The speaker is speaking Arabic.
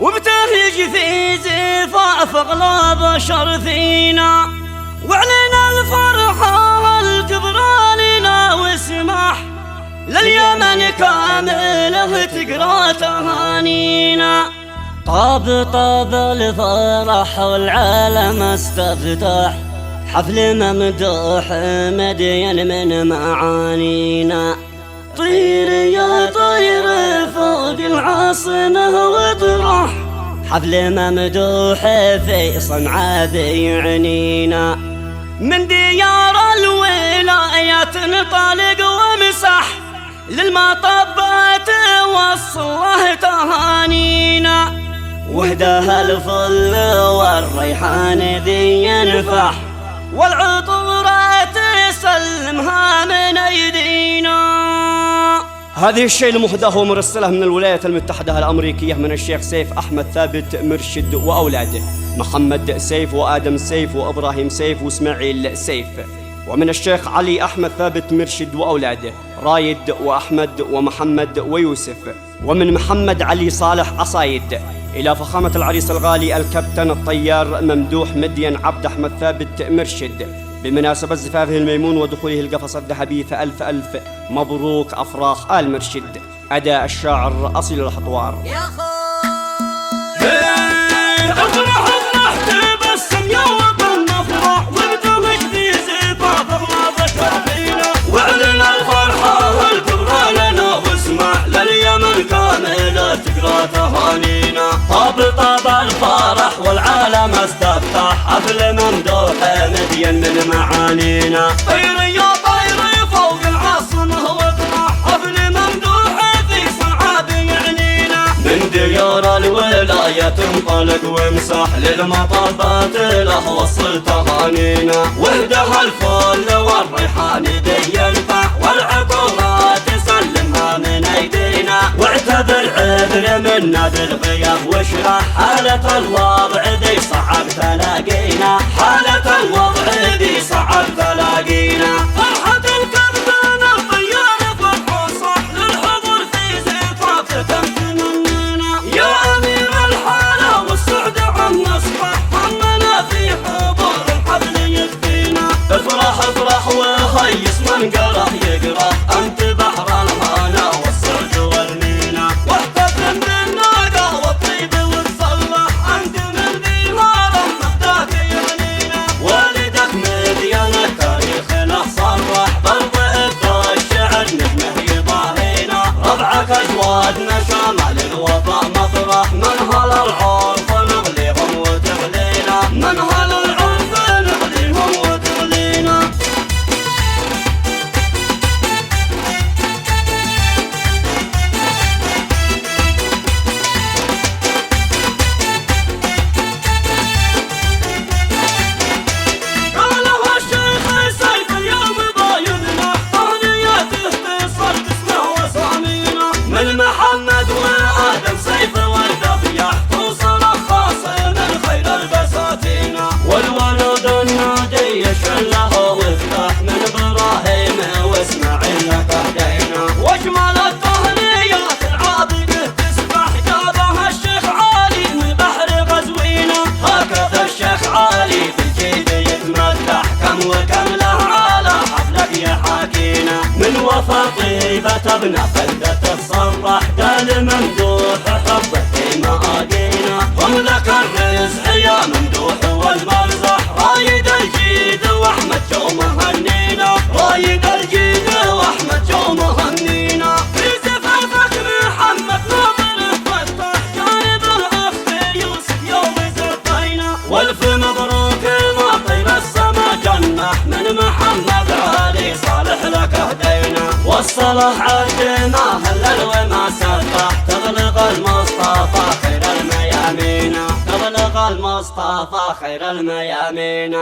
وبتهج في زفاف اغلى بشر فينا، وعلينا الفرحة الكبرى لنا واسمح لليمن كامله تقرا تهانينا. طاب الفرح والعالم استفتح، حفل ممدوح مدين من معانينا. طير يا طير فوق العاصمة واطرح، حفل ممدوح في صنعاء بيعنينا. من ديار الولايات نطالق ومسح، للمطبات وصله تهانينا. وهداها الفل والريحان ذي ينفح، والعطورة تسلمها من أيدينا. هذه الشيء المهداه ومرسله من الولايات المتحدة الأمريكية من الشيخ سيف أحمد ثابت مرشد وأولاده محمد سيف وآدم سيف وإبراهيم سيف وإسماعيل سيف، ومن الشيخ علي أحمد ثابت مرشد وأولاده رايد وأحمد ومحمد ويوسف، ومن محمد علي صالح عصايد إلى فخامة العريس الغالي الكابتن الطيار ممدوح مدين عبد أحمد ثابت مرشد بمناسبة زفافه الميمون ودخوله القفص الذهبي، فألف ألف مبروك أفراح آل مرشد. أداء الشاعر أصيل الحطوار. يا افرح افرح تبسم يا وطن افرح، وابتهج في زفاف اغلى بشر فينا، واعلن الفرحة الكبرى لنا واسمع لليمن كاملة تقرا تهانينا. طاب الفرح والعالم استفتح، حفل ممدوح مدين من معانينا. طير يا طير فوق العاصمة واطرح، حفل ممدوح في صنعاء بيعنينا. من ديار الولاية تنطلق وامسح، للمطبات له وصل تهانينا. وهدها الفل والريحان ذي ينفح، والعطورات تسلمها من ايدينا. واعتبر عذر منا بالغياب واشرح، حالة الوضع ذي صعب تلاقينا، حالة الوضع ذي صعب تلاقينا. فرحة الكابتن الطيار فرحة صح، للحضور في زفاف تمتننا. يا أمير الحالة والسعد عم نصبح، همنا في حضور الحفل يكفينا. افرح افرح وهيس من قرأ يقرأ، أنت بحر الهنا والسعد والمينا. واحتفل بالناقة والطيب والصلح، أنت من ذي الهرم مهداك يعنينا. والدك مدين التاريخ له صرح، برض إبداع الشعر نجمه يضاهينا. ربعك أجوادنا شمال الوفا مطرح، منهل العرف نغليهم وتغلينا، منهل العرف نغليهم وتغلينا. قالها الشيخ سيف اليوم ضايدنا، تهنيته تصل باسمه وصامينا. من محمد وآدم سيف والذبيح، توصل خاص من خير البساتين. والولد النادي شله وافتح، من ابراهيم واسماعيل تهدينا. واجمل التهنيات العابده تسبح، جابها الشيخ علي من بحر غزوينا. هكذا الشيخ علي بالجيد يتمدح، كم وكم له على حفلك يحاكينا. من وفا طيبة ابن فلدة تصرح، قال ممدوح حبه في مآقينا. هم لك الرزق يا ممدوح والمرزح، رايد الجيد واحمد جو مهنينا، رايد الجيد واحمد جو مهنينا. في زفافك محمد ناظر فتح، جانب الاخ يوسف يوم زفينا. والف مبروك ما طير السما جنح، من محمد علي صالح لك هدينا. والصلاح عد ما هلل وما سبح، تغلق المصطفى خير الميامين، تغلق المصطفى خير الميامين.